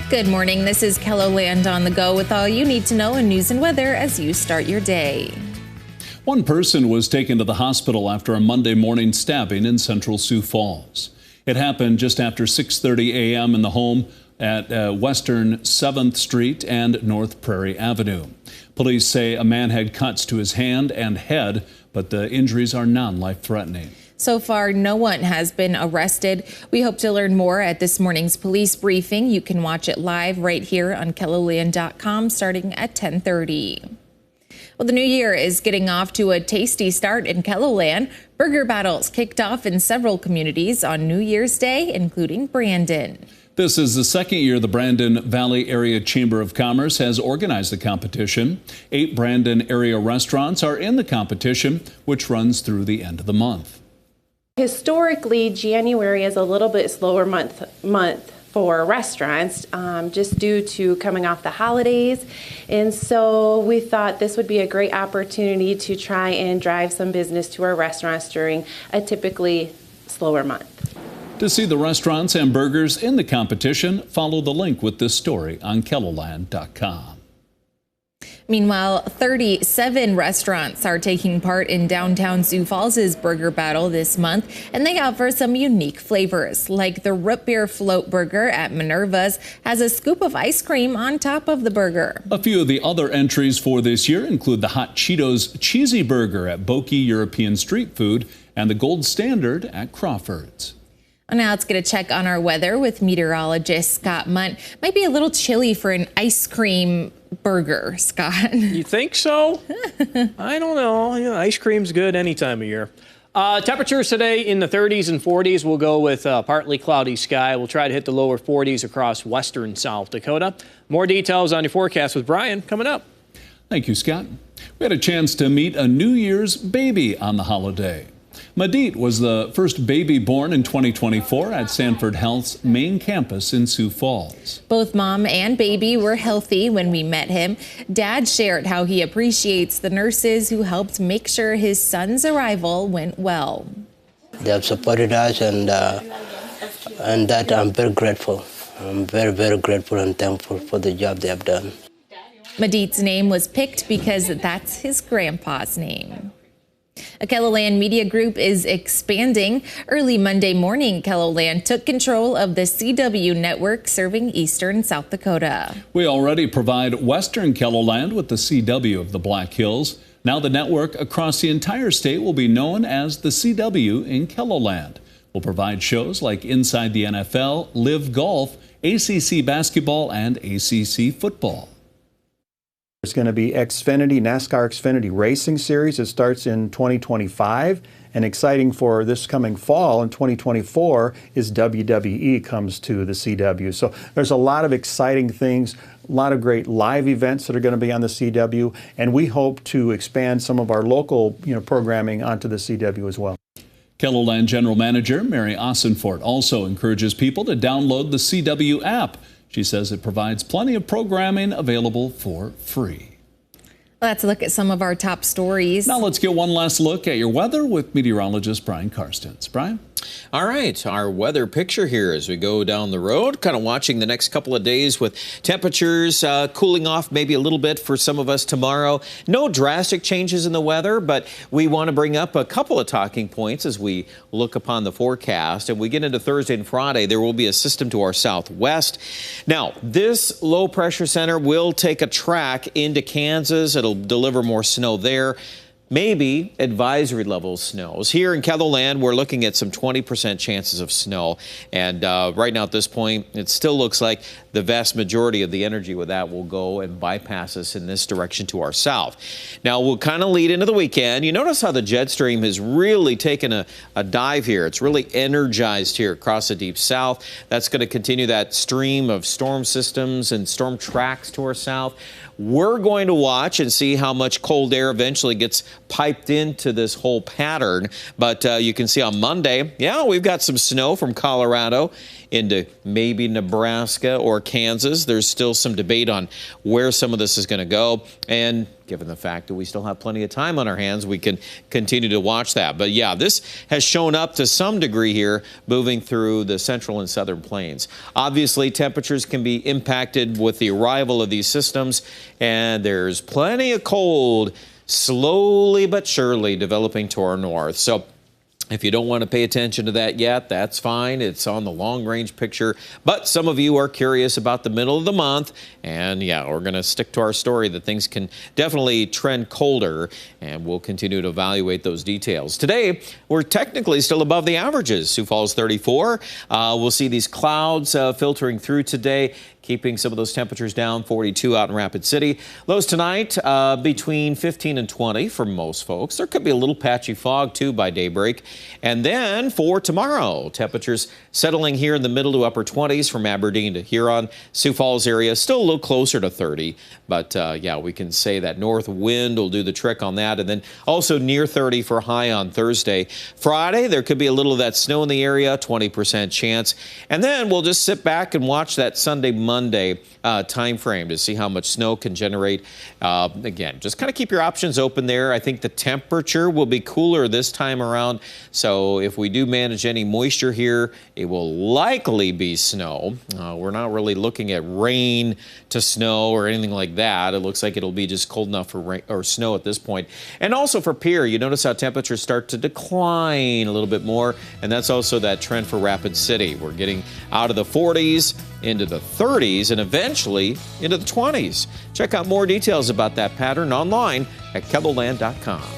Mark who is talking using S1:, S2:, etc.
S1: Good morning. This is KELOLAND on the go with all you need to know in news and weather as you start your day.
S2: One person was taken to the hospital after a Monday morning stabbing in central Sioux Falls. It happened just after 6:30 a.m. in the home at Western 7th Street and North Prairie Avenue. Police say a man had cuts to his hand and head, but the injuries are non-life-threatening.
S1: So far, no one has been arrested. We hope to learn more at this morning's police briefing. You can watch it live right here on KELOLAND.com starting at 10:30. Well, the new year is getting off to a tasty start in KELOLAND. Burger battles kicked off in several communities on New Year's Day, including Brandon.
S2: This is the second year the Brandon Valley Area Chamber of Commerce has organized the competition. 8 Brandon area restaurants are in the competition, which runs through the end of the month.
S3: Historically, January is a little bit slower month for restaurants, just due to coming off the holidays. And so we thought this would be a great opportunity to try and drive some business to our restaurants during a typically slower month.
S2: To see the restaurants and burgers in the competition, follow the link with this story on KELOLAND.com.
S1: Meanwhile, 37 restaurants are taking part in downtown Sioux Falls' Burger Battle this month, and they offer some unique flavors, like the root beer float burger at Minerva's has a scoop of ice cream on top of the burger.
S2: A few of the other entries for this year include the Hot Cheetos Cheesy Burger at Boki European Street Food and the Gold Standard at Crawford's.
S1: Now let's get a check on our weather with meteorologist Scott Munt. Might be a little chilly for an ice cream burger, Scott.
S4: You think so? I don't know. You know, ice cream's good any time of year. Temperatures today in the 30s and 40s. We'll go with partly cloudy sky. We'll try to hit the lower 40s across western South Dakota. More details on your forecast with Brian coming up.
S2: Thank you, Scott. We had a chance to meet a New Year's baby on the holiday. Madit was the first baby born in 2024 at Sanford Health's main campus in Sioux Falls.
S1: Both mom and baby were healthy when we met him. Dad shared how he appreciates the nurses who helped make sure his son's arrival went well.
S5: They have supported us, and that I'm very grateful. I'm very, very grateful and thankful for the job they have done.
S1: Madit's name was picked because that's his grandpa's name. A KELOLAND media group is expanding. Early Monday morning, KELOLAND took control of the CW network serving eastern South Dakota.
S2: We already provide western KELOLAND with the CW of the Black Hills. Now the network across the entire state will be known as the CW in KELOLAND. We'll provide shows like Inside the NFL, Live Golf, ACC basketball, and ACC football.
S6: There's going to be Xfinity, NASCAR Xfinity Racing Series. It starts in 2025. And exciting for this coming fall in 2024 is WWE comes to the CW. So there's a lot of exciting things, a lot of great live events that are going to be on the CW. And we hope to expand some of our local programming onto the CW as well.
S2: KELOLAND General Manager Mary Ossenfort also encourages people to download the CW app. She says it provides plenty of programming available for free.
S1: Let's look at some of our top stories.
S2: Now let's get one last look at your weather with meteorologist Brian Karstens. Brian?
S7: All right, our weather picture here as we go down the road, kind of watching the next couple of days with temperatures cooling off maybe a little bit for some of us tomorrow. No drastic changes in the weather, but we want to bring up a couple of talking points as we look upon the forecast. And we get into Thursday and Friday, there will be a system to our southwest. Now, this low pressure center will take a track into Kansas. It'll deliver more snow there. Maybe advisory level snows. Here in KELOLAND, we're looking at some 20% chances of snow. And right now at this point, it still looks like the vast majority of the energy with that will go and bypass us in this direction to our south. Now, we'll kind of lead into the weekend. You notice how the jet stream has really taken a dive here. It's really energized here across the deep south. That's going to continue that stream of storm systems and storm tracks to our south. We're going to watch and see how much cold air eventually gets piped into this whole pattern. But you can see on Monday, yeah, we've got some snow from Colorado into maybe Nebraska or Kansas. There's still some debate on where some of this is going to go. And given the fact that we still have plenty of time on our hands, we can continue to watch that. But yeah, this has shown up to some degree here, moving through the central and southern plains. Obviously, temperatures can be impacted with the arrival of these systems, and there's plenty of cold slowly but surely developing to our north. So if you don't want to pay attention to that yet, that's fine. It's on the long-range picture. But some of you are curious about the middle of the month. And, yeah, we're going to stick to our story that things can definitely trend colder, and we'll continue to evaluate those details. Today, we're technically still above the averages. Sioux Falls 34. We'll see these clouds filtering through today, keeping some of those temperatures down. 42 out in Rapid City. Lows tonight between 15 and 20 for most folks. There could be a little patchy fog, too, by daybreak. And then for tomorrow, temperatures settling here in the middle to upper 20s from Aberdeen to Huron. Sioux Falls area still a little closer to 30. But, yeah, we can say that north wind will do the trick on that. And then also near 30 for high on Thursday. Friday, there could be a little of that snow in the area, 20% chance. And then we'll just sit back and watch that Monday time frame to see how much snow can generate. Again, just kind of keep your options open there. I think the temperature will be cooler this time around. So if we do manage any moisture here, it will likely be snow. We're not really looking at rain to snow or anything like that. It looks like it'll be just cold enough for rain or snow at this point. And also for Pierre, you notice how temperatures start to decline a little bit more. And that's also that trend for Rapid City. We're getting out of the 40s into the 30s and eventually into the 20s. Check out more details about that pattern online at KELOLAND.com.